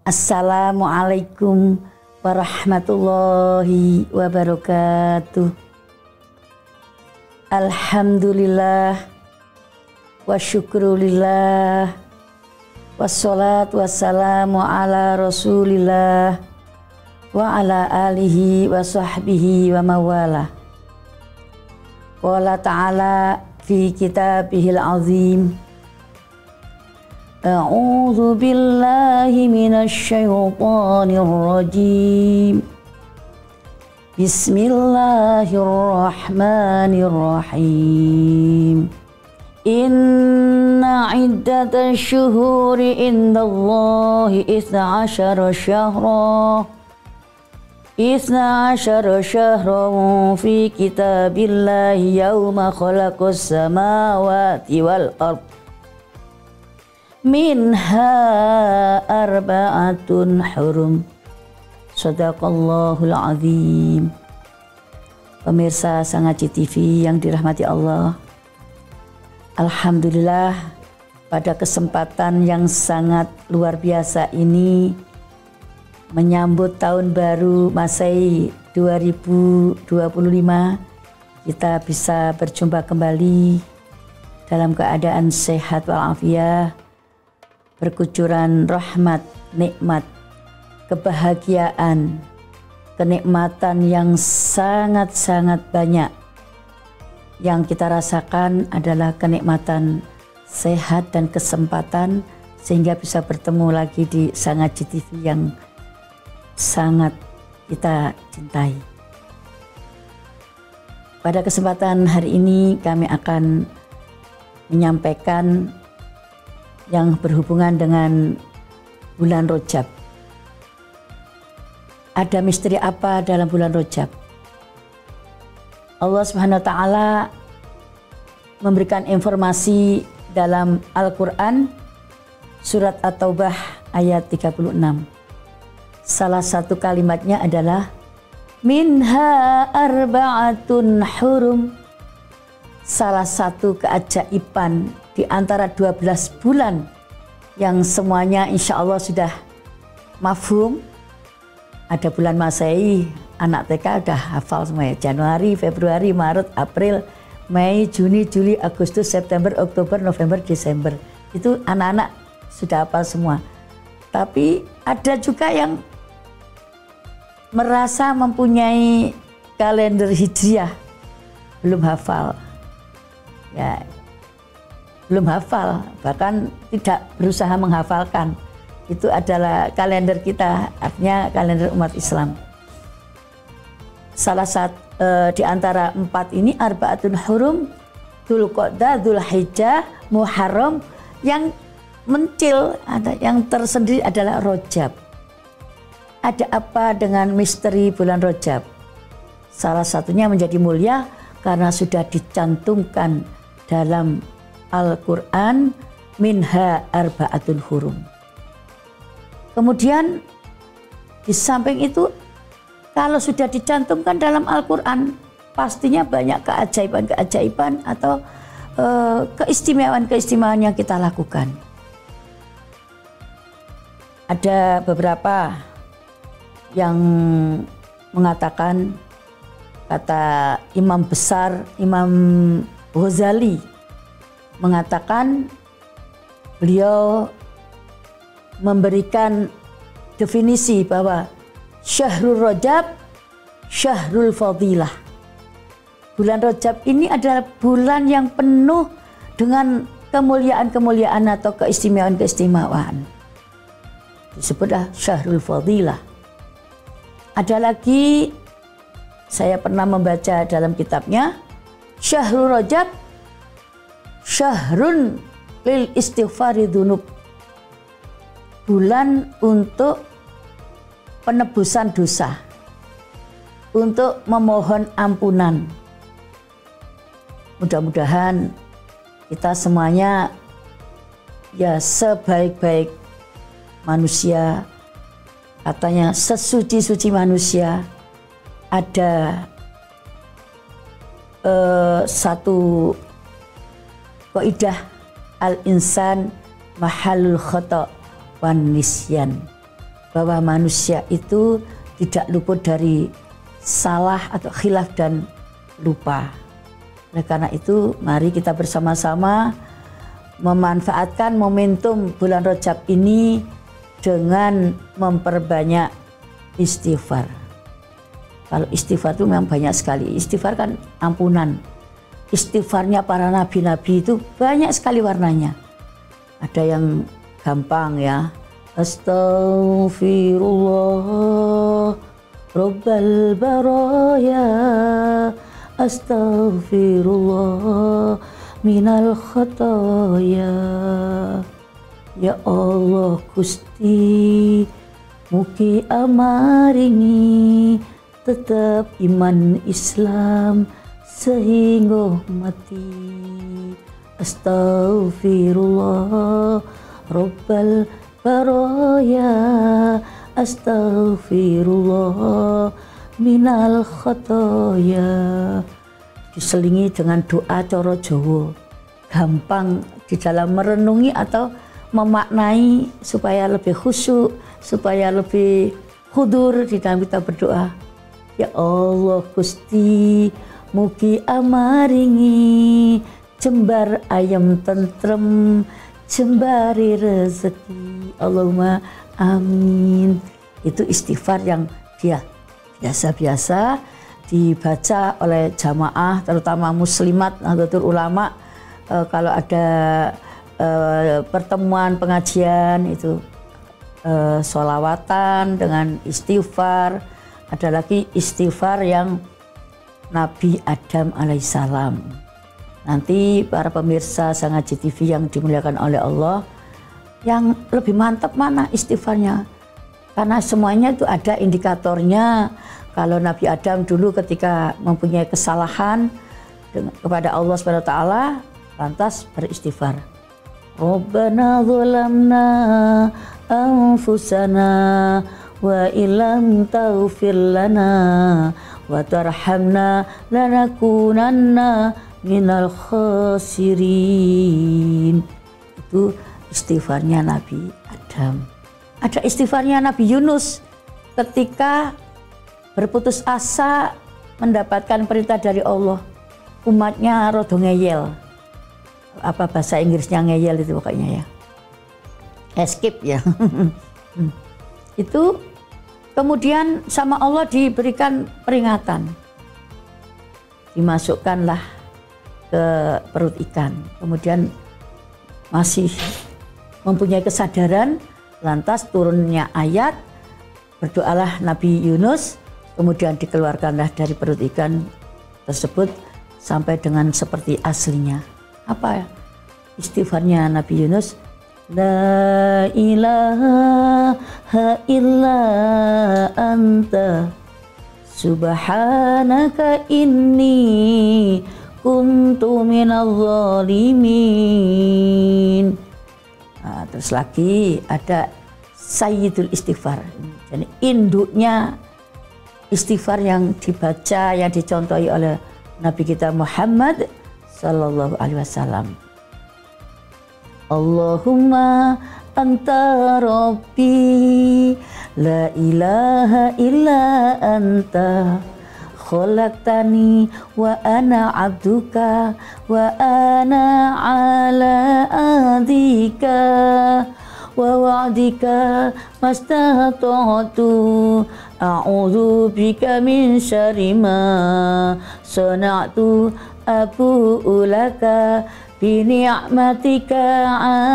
Assalamualaikum warahmatullahi wabarakatuh. Alhamdulillah wa syukrulillah wassalatu wassalamu ala rasulillah wa ala alihi wa sahbihi wa mawala. Qala ta'ala fi kitabihil azim, A'udzu billahi minasy syaithanir rajim. Bismillahirrahmanirrahim. Inna iddatash syuhuri indallahi 12 syahran fi kitabillahi yauma khalaqas samawati wal ardh minha arba'atun hurum. Shadaqallahul azim. Pemirsa Sangaji TV yang dirahmati Allah, alhamdulillah pada kesempatan yang sangat luar biasa ini menyambut tahun baru Masehi 2025, kita bisa berjumpa kembali dalam keadaan sehat walafiat, berkucuran rahmat, nikmat, kebahagiaan, kenikmatan yang sangat-sangat banyak. Yang kita rasakan adalah kenikmatan sehat dan kesempatan sehingga bisa bertemu lagi di Sangaji TV yang sangat kita cintai. Pada kesempatan hari ini kami akan menyampaikan yang berhubungan dengan bulan Rajab. Ada misteri apa dalam bulan Rajab? Allah Subhanahu wa taala memberikan informasi dalam Al-Qur'an surat At-Taubah ayat 36. Salah satu kalimatnya adalah minha arba'atun hurum. Salah satu keajaiban di antara 12 bulan yang semuanya insya Allah sudah mafhum. Ada bulan Masehi, anak TK udah hafal semua ya. Januari, Februari, Maret, April, Mei, Juni, Juli, Agustus, September, Oktober, November, Desember. Itu anak-anak sudah hafal semua. Tapi ada juga yang merasa mempunyai kalender hijriah, belum hafal. Ya, belum hafal, bahkan tidak berusaha menghafalkan. Itu adalah kalender kita, artinya kalender umat Islam. Salah satu di antara 4 ini arba'atun hurum, Dzulqa'dah, Dzulhijjah, Muharram. Yang mencil, ada yang tersendiri adalah Rajab. Ada apa dengan misteri bulan Rajab? Salah satunya menjadi mulia karena sudah dicantumkan dalam Al-Quran minha arba'atun hurum. Kemudian di samping itu, kalau sudah dicantumkan dalam Al-Quran, pastinya banyak keajaiban-keajaiban atau keistimewaan-keistimewaan yang kita lakukan. Ada beberapa yang mengatakan, kata imam besar Imam Ghazali mengatakan, beliau memberikan definisi bahwa Syahrul Rajab Syahrul Fadilah. Bulan Rajab ini adalah bulan yang penuh dengan kemuliaan-kemuliaan atau keistimewaan-keistimewaan. Disebutlah Syahrul Fadilah. Ada lagi, saya pernah membaca dalam kitabnya, Syahrul Rajab Syahrun lil istighfari dzunub. Bulan untuk penebusan dosa, untuk memohon ampunan. Mudah-mudahan kita semuanya ya sebaik-baik manusia, katanya sesuci-suci manusia, ada satu kaidah al-insan mahallul khata' wan nisyan. bahwa manusia itu tidak luput dari salah atau khilaf dan lupa. Oleh karena itu mari kita bersama-sama memanfaatkan momentum bulan Rajab ini dengan memperbanyak istighfar. Kalau istighfar itu memang banyak sekali. Istighfar kan ampunan. Istighfarnya para nabi-nabi itu banyak sekali warnanya. Ada yang gampang ya. Astaghfirullah Rabbal baraya, astaghfirullah minal khataya. Ya Allah Gusti, mugi amaringi tetap iman Islam sehingga mati. Astaghfirullah Rabbal baraya, astaghfirullah minal khataya. Diselingi dengan doa cara Jawa, gampang di dalam merenungi atau memaknai supaya lebih khusyuk, supaya lebih hudur di dalam kita berdoa. Ya Allah Gusti, mugi amaringi jembar ayam tentrem, jembari rezeki. Allahumma amin. Itu istighfar yang dia biasa-biasa dibaca oleh jamaah, terutama muslimat Nahdlatul Ulama. Kalau ada pertemuan pengajian itu sholawatan dengan istighfar. Ada lagi istighfar yang Nabi Adam alaihissalam. Nanti para pemirsa Sangaji TV yang dimuliakan oleh Allah, yang lebih mantap mana istighfarnya? Karena semuanya itu ada indikatornya. Kalau Nabi Adam dulu ketika mempunyai kesalahan kepada Allah SWT, lantas beristighfar. Rabbana zalamna anfusana wa illam taghfir lana wa tarhamna lanakunanna minal khasirin. Itu istighfarnya Nabi Adam. Ada istighfarnya Nabi Yunus ketika berputus asa mendapatkan perintah dari Allah. Umatnya rada ngeyel. Apa bahasa Inggrisnya ngeyel itu pokoknya ya. Escape ya. Itu kemudian sama Allah diberikan peringatan. Dimasukkanlah ke perut ikan. Kemudian masih mempunyai kesadaran, lantas turunnya ayat, berdoalah Nabi Yunus, kemudian dikeluarkanlah dari perut ikan tersebut sampai dengan seperti aslinya. Apa istighfarnya Nabi Yunus? La ilaha illa anta subhanaka inni kuntu minadz zalimin. Nah, terus lagi ada Sayyidul Istighfar. Jadi induknya istighfar yang dibaca, yang dicontohi oleh Nabi kita Muhammad sallallahu alaihi wasallam. Allahumma anta rabbi la ilaha illa anta khalaqtani wa ana abduka wa ana ala adika wa wa'dika mastata'tu a'udzu bika min syarri ma sana'tu abu'u laka bi ni'matika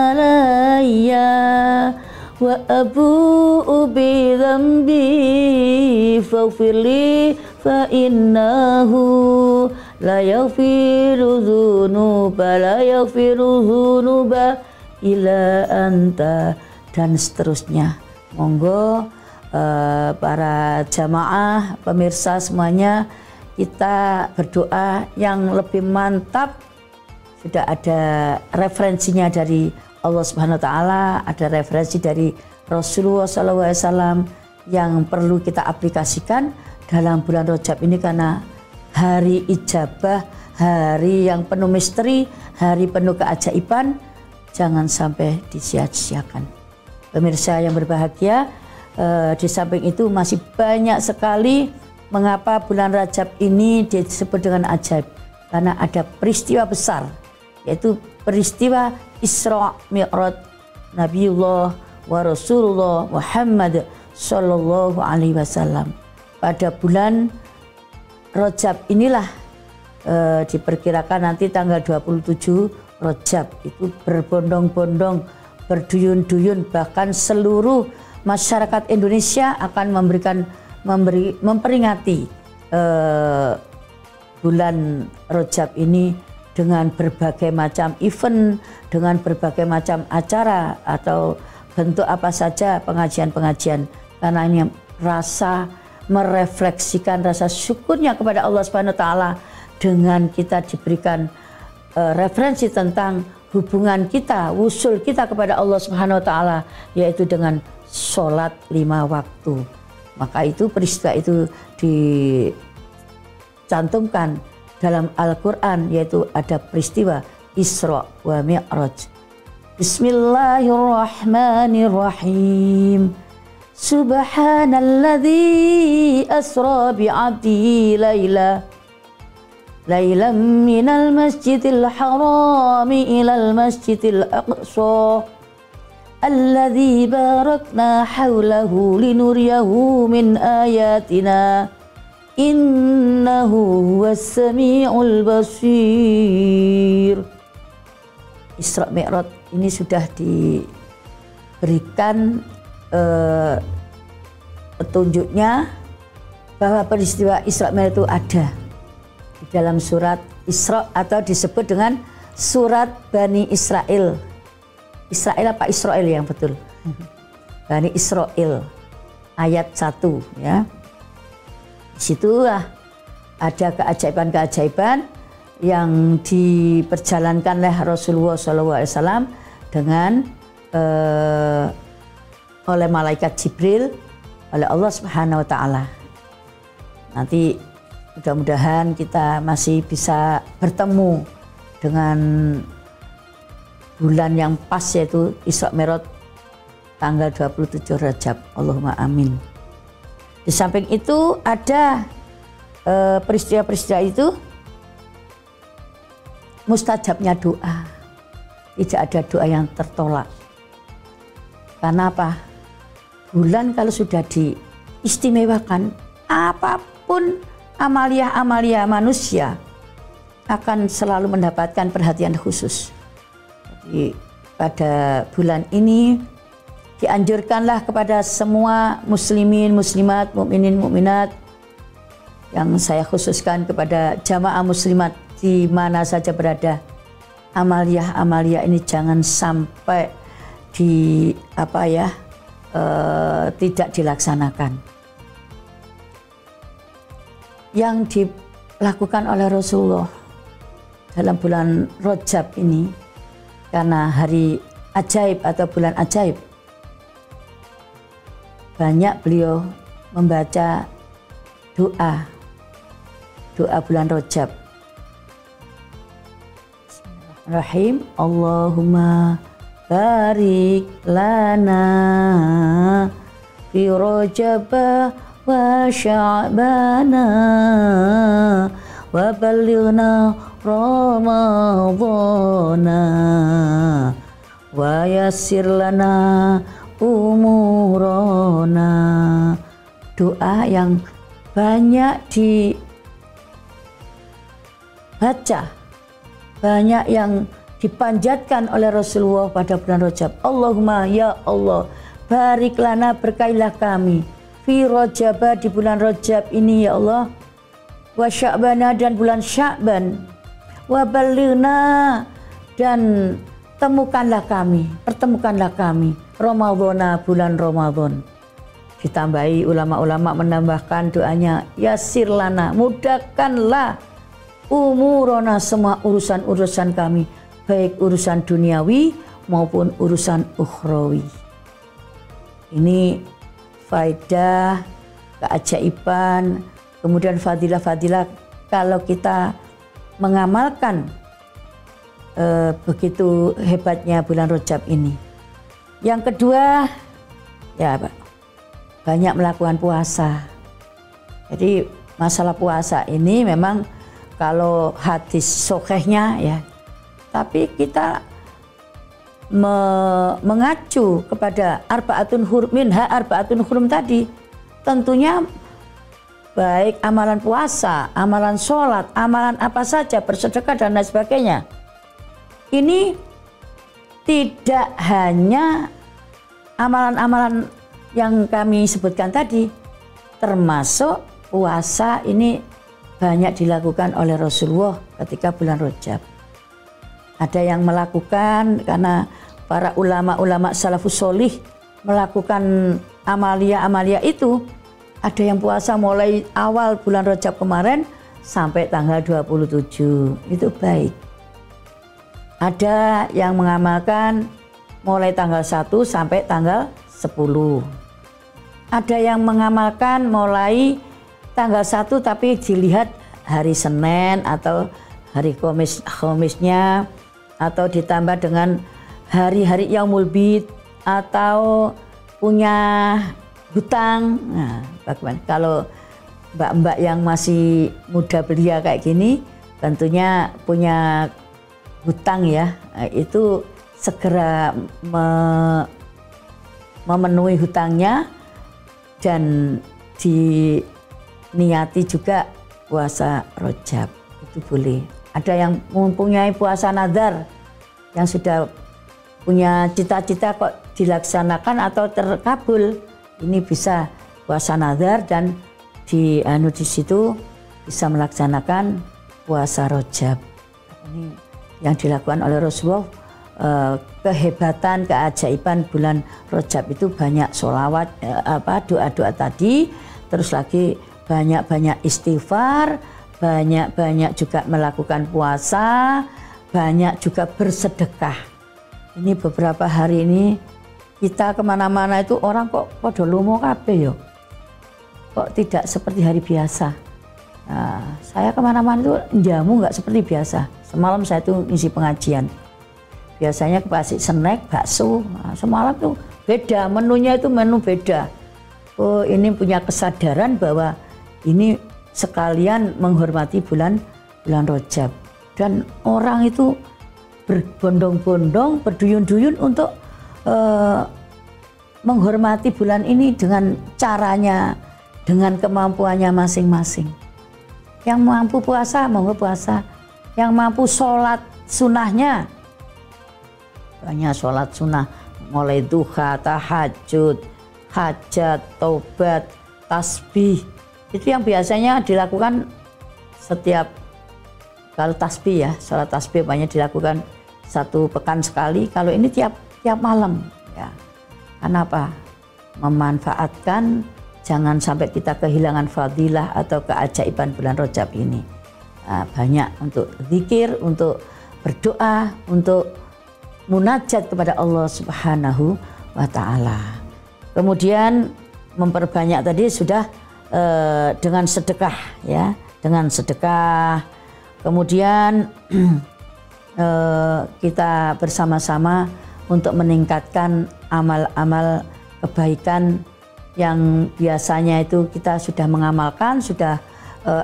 alayya wa abu'u bi dhanbi faghfirli fa innahu la yaghfiru dzunuba illa anta, dan seterusnya. Monggo para jamaah pemirsa semuanya, kita berdoa yang lebih mantap. Sudah ada referensinya dari Allah Subhanahu wa Ta'ala, ada referensi dari Rasulullah SAW yang perlu kita aplikasikan dalam bulan Rajab ini, karena hari ijabah, hari yang penuh misteri, hari penuh keajaiban, jangan sampai disia-siakan. Pemirsa yang berbahagia, Di samping itu masih banyak sekali mengapa bulan Rajab ini disebut dengan ajaib, karena ada peristiwa besar, yaitu peristiwa Isra Mi'raj Nabiullah wa Rasulullah Muhammad Sallallahu Alaihi Wasallam. Pada bulan Rajab inilah diperkirakan nanti tanggal 27 Rajab itu berbondong-bondong, berduyun-duyun, bahkan seluruh masyarakat Indonesia akan memperingati bulan Rajab ini dengan berbagai macam event, dengan berbagai macam acara atau bentuk apa saja pengajian-pengajian, karena ini rasa merefleksikan rasa syukurnya kepada Allah Subhanahu wa taala dengan kita diberikan referensi tentang hubungan kita, wusul kita kepada Allah Subhanahu wa taala, yaitu dengan sholat 5 waktu. Maka itu peristiwa itu dicantumkan dalam Al-Quran, yaitu ada peristiwa Isra wa Mi'raj. Bismillahirrahmanirrahim. Subhanalladzi asra bi'abdihi laylan minal masjidil harami ilal masjidil aqsa alladzi barakna hawlahu linuriyahu min ayatina innahu huwas sami'ul basir. Isra Mi'raj ini sudah diberikan petunjuknya bahwa peristiwa Isra Mi'raj itu ada di dalam surat Isra atau disebut dengan surat Bani Israel. Israel apa Israel yang betul? Bani Israel ayat 1 ya. Disitulah ada keajaiban-keajaiban yang diperjalankan oleh Rasulullah SAW dengan oleh malaikat Jibril oleh Allah Subhanahu wa taala. Nanti mudah-mudahan kita masih bisa bertemu dengan bulan yang pas, yaitu Isra Mi'raj tanggal 27 Rajab. Allahumma amin. Di samping itu ada peristiwa-peristiwa itu mustajabnya doa. Tidak ada doa yang tertolak. Karena apa? Bulan kalau sudah diistimewakan, apapun amalia-amalia manusia akan selalu mendapatkan perhatian khusus. Jadi pada bulan ini dianjurkanlah kepada semua muslimin, muslimat, mukminin, mukminat, yang saya khususkan kepada jamaah muslimat di mana saja berada, amalia-amalia ini jangan sampai tidak dilaksanakan. Yang dilakukan oleh Rasulullah dalam bulan Rajab ini, karena hari ajaib atau bulan ajaib, banyak beliau membaca doa bulan Rajab. Bismillahirrahmanirrahim. Allahumma barik lana fi Rajab wa Sya'bana wa ballighna Ramadhana wa yassir lana umurana. Doa yang banyak dibaca, banyak yang dipanjatkan oleh Rasulullah pada bulan Rajab. Allahumma ya Allah, barik lana, berkailah kami, fi Rajab, di bulan Rajab ini ya Allah, wa Sya'bana, dan bulan Sya'ban, wa ballighna, dan pertemukanlah kami Ramadhana, bulan Ramadan. Ditambahi ulama-ulama menambahkan doanya, yassir lana, mudahkanlah umurona, semua urusan-urusan kami, baik urusan duniawi maupun urusan ukhrawi. Ini faedah, keajaiban, kemudian fadilah-fadilah kalau kita mengamalkan begitu hebatnya bulan Rajab ini. Yang kedua, ya Pak, banyak melakukan puasa. Jadi masalah puasa ini memang kalau hadis sahihnya ya, tapi kita mengacu kepada arba'atun hurum minha arba'atun hurum tadi, tentunya baik amalan puasa, amalan sholat, amalan apa saja, bersedekah dan lain sebagainya. Ini tidak hanya amalan-amalan yang kami sebutkan tadi, termasuk puasa ini banyak dilakukan oleh Rasulullah ketika bulan Rajab. Ada yang melakukan karena para ulama-ulama salafus sholih melakukan amalia-amalia itu. Ada yang puasa mulai awal bulan Rajab kemarin sampai tanggal 27, itu baik. Ada yang mengamalkan mulai tanggal 1 sampai tanggal 10. Ada yang mengamalkan mulai tanggal 1 tapi dilihat hari Senin atau hari Khomisnya, atau ditambah dengan hari-hari Yaumul Bid, atau punya hutang. Nah, bagaimana kalau mbak-mbak yang masih muda belia kayak gini tentunya punya hutang ya, itu segera memenuhi hutangnya dan diniati juga puasa Rajab, itu boleh. Ada yang mempunyai puasa nadar yang sudah punya cita-cita kok dilaksanakan atau terkabul, ini bisa puasa nadar dan di situ bisa melaksanakan puasa Rajab. Ini yang dilakukan oleh Rasulullah. Kehebatan, keajaiban bulan Rajab itu banyak sholawat, doa-doa tadi, terus lagi banyak-banyak istighfar, banyak-banyak juga melakukan puasa, banyak juga bersedekah. Ini beberapa hari ini kita kemana-mana itu orang kok podo lumo kabeh yo, kok tidak seperti hari biasa. Nah, saya kemana-mana itu jamu nggak seperti biasa. Semalam saya tuh ngisi pengajian, biasanya kasih snack bakso. Nah, semalam tuh beda, menunya itu menu beda. Oh, ini punya kesadaran bahwa ini sekalian menghormati bulan Rajab, dan orang itu berbondong-bondong, berduyun-duyun untuk menghormati bulan ini dengan caranya, dengan kemampuannya masing-masing. Yang mampu puasa, monggo puasa. Yang mampu sholat sunnahnya, banyak sholat sunnah, mulai duha, tahajud, hajat, taubat, tasbih. Itu yang biasanya dilakukan setiap, kalau tasbih ya, sholat tasbih banyak dilakukan 1 pekan sekali. Kalau ini tiap malam ya. Kenapa? Memanfaatkan, jangan sampai kita kehilangan fadilah atau keajaiban bulan Rajab ini. Nah, banyak untuk zikir, untuk berdoa, untuk munajat kepada Allah Subhanahu wa Ta'ala. Kemudian memperbanyak tadi sudah dengan sedekah ya, dengan sedekah. Kemudian kita bersama-sama untuk meningkatkan amal-amal kebaikan yang biasanya itu kita sudah mengamalkan, sudah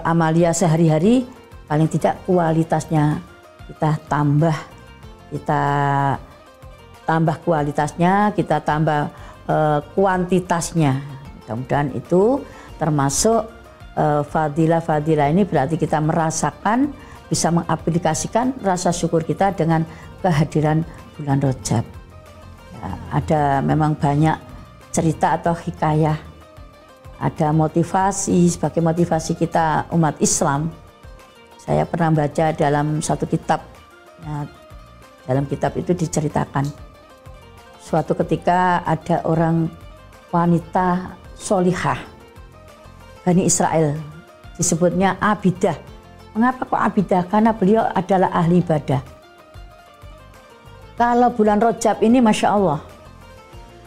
amalia sehari-hari, paling tidak kualitasnya kita tambah kualitasnya, kita tambah kuantitasnya. Mudah-mudahan itu termasuk fadilah-fadilah ini, berarti kita merasakan, bisa mengaplikasikan rasa syukur kita dengan kehadiran bulan Rajab. Ya, ada memang banyak cerita atau hikayah, ada motivasi, sebagai motivasi kita umat Islam. Saya pernah baca dalam satu kitab, ya, dalam kitab itu diceritakan suatu ketika ada orang wanita solihah Bani Israel, disebutnya Abidah. Mengapa kok Abidah? Karena beliau adalah ahli ibadah. Kalau bulan Rajab ini Masya Allah,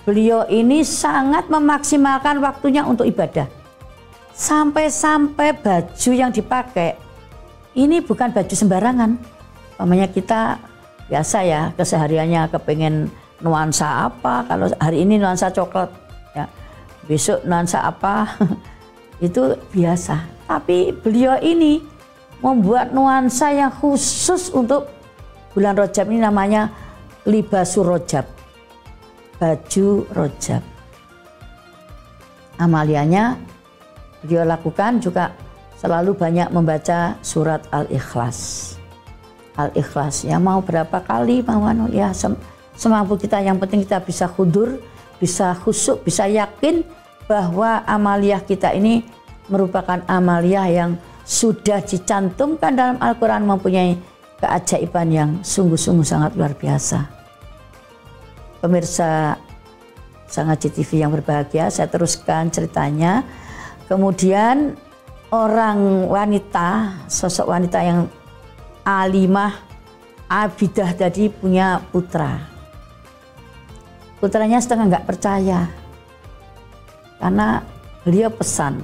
beliau ini sangat memaksimalkan waktunya untuk ibadah. Sampai-sampai baju yang dipakai ini bukan baju sembarangan. Namanya kita biasa ya, kesehariannya kepengen nuansa apa, kalau hari ini nuansa coklat ya, besok nuansa apa itu biasa. Tapi beliau ini membuat nuansa yang khusus untuk bulan Rajab ini, namanya libasur Rajab, baju Rajab. Amalianya beliau lakukan juga selalu banyak membaca surat Al-Ikhlas. Al-Ikhlas ya, mau berapa kali mau ya semampu kita, yang penting kita bisa khudur, bisa khusyuk, bisa yakin bahwa amaliyah kita ini merupakan amaliyah yang sudah dicantumkan dalam Al-Quran, mempunyai keajaiban yang sungguh-sungguh sangat luar biasa. Pemirsa Sangaji TV yang berbahagia, saya teruskan ceritanya. Kemudian orang wanita, sosok wanita yang alimah, abidah tadi punya putra. Putranya setengah nggak percaya karena beliau pesan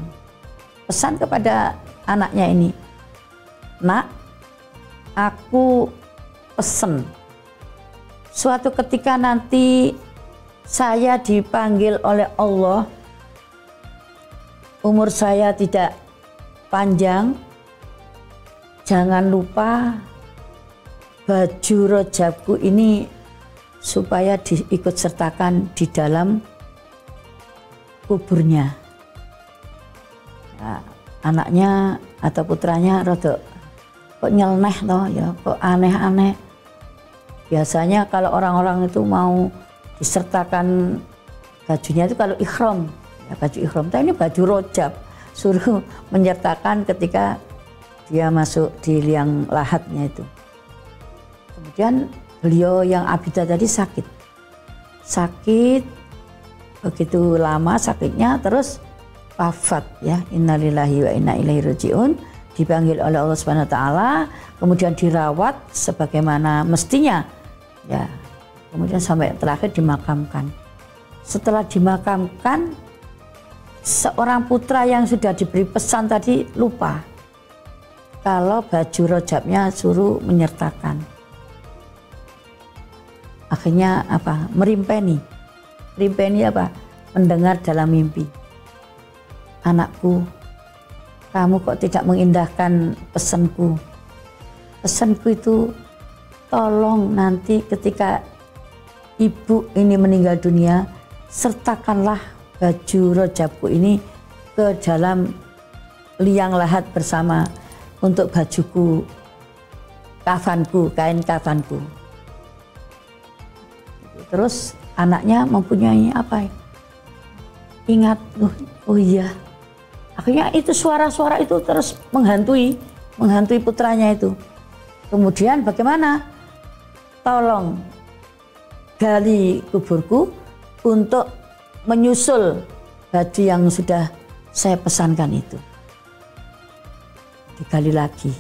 kepada anaknya ini, "Nak, aku pesen suatu ketika nanti saya dipanggil oleh Allah, umur saya tidak panjang, jangan lupa baju Rajabku ini supaya diikut sertakan di dalam kuburnya." Nah, anaknya atau putranya rada kok nyeleneh toh ya, kok aneh-aneh. Biasanya kalau orang-orang itu mau disertakan bajunya itu kalau ikhram, ya baju ikhram. Tapi ini baju Rajab, suruh menyertakan ketika dia masuk di liang lahatnya itu. Kemudian beliau yang abidah tadi sakit begitu lama sakitnya, terus wafat ya, innalillahi wa inna ilaihi rajiun, dipanggil oleh Allah Subhanahu wa taala, kemudian dirawat sebagaimana mestinya ya, kemudian sampai terakhir dimakamkan. Setelah dimakamkan, seorang putra yang sudah diberi pesan tadi lupa kalau baju Rajabnya suruh menyertakan. Akhirnya apa? Merimpeni apa? Mendengar dalam mimpi, "Anakku, kamu kok tidak mengindahkan pesanku? Pesanku itu tolong nanti ketika ibu ini meninggal dunia, sertakanlah baju Rajabku ini ke dalam liang lahat bersama untuk bajuku, kafanku, kain kafanku." Terus anaknya mempunyai apa? Ingat, oh iya. Akhirnya itu suara-suara itu terus menghantui putranya itu. Kemudian bagaimana? "Tolong gali kuburku untuk menyusul baju yang sudah saya pesankan itu." Digali lagi.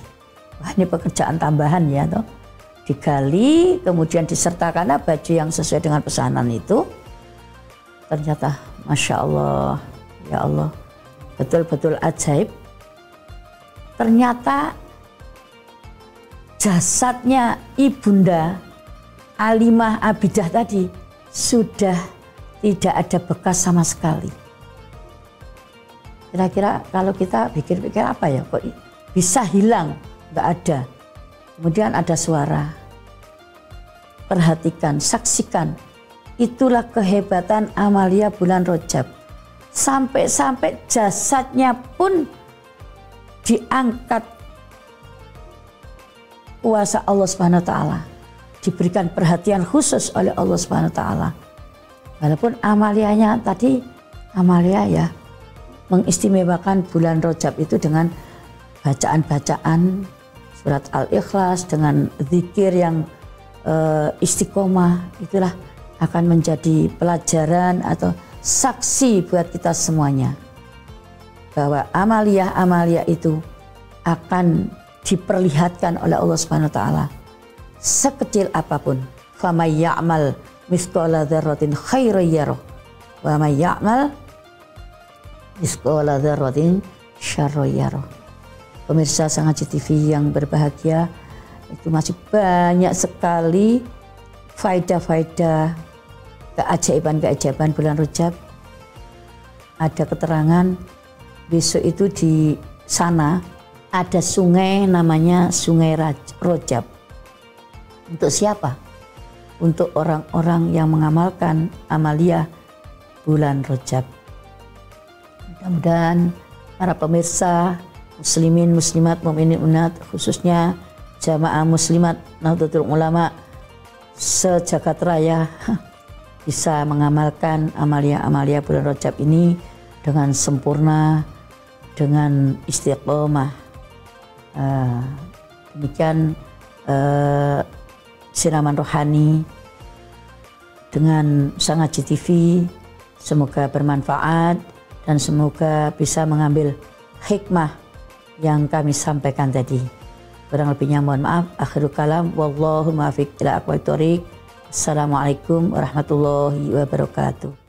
Wah, ini pekerjaan tambahan ya toh. Digali, kemudian disertakanlah baju yang sesuai dengan pesanan itu. Ternyata Masya Allah, ya Allah, betul-betul ajaib. Ternyata jasadnya ibunda alimah abidah tadi sudah tidak ada bekas sama sekali. Kira-kira kalau kita pikir-pikir apa ya, kok bisa hilang? Nggak ada. Kemudian ada suara. Perhatikan, saksikan. Itulah kehebatan amalia bulan Rajab. Sampai-sampai jasadnya pun diangkat kuasa Allah Subhanahu wa taala. Diberikan perhatian khusus oleh Allah Subhanahu wa taala. Walaupun amalianya tadi, amalia ya mengistimewakan bulan Rajab itu dengan bacaan-bacaan surat Al-Ikhlas, dengan zikir yang istiqomah, itulah akan menjadi pelajaran atau saksi buat kita semuanya bahwa amalia itu akan diperlihatkan oleh Allah Subhanahu wa taala sekecil apapun. Famay ya'mal mithqala dzarratin khairan yarah wa may ya'mal mithqala dzarratin syarran yarah. Pemirsa Sangaji TV yang berbahagia, itu masih banyak sekali faedah-faedah, keajaiban-keajaiban bulan Rajab. ada keterangan besok itu di sana ada sungai namanya Sungai Rojab. Untuk siapa? Untuk orang-orang yang mengamalkan amalia bulan Rojab. Mudah-mudahan para pemirsa, muslimin, muslimat, mukminin, umat, khususnya jamaah muslimat Nahdlatul Ulama sejagat raya bisa mengamalkan amalia-amalia bulan Rajab ini dengan sempurna, dengan istiqomah. Demikian siraman rohani dengan Sangat GTV, semoga bermanfaat dan semoga bisa mengambil hikmah yang kami sampaikan tadi. Kurang lebihnya mohon maaf. Akhirul kalam, wallahu muwaffiq ila aqwamit thoriq. Assalamualaikum warahmatullahi wabarakatuh.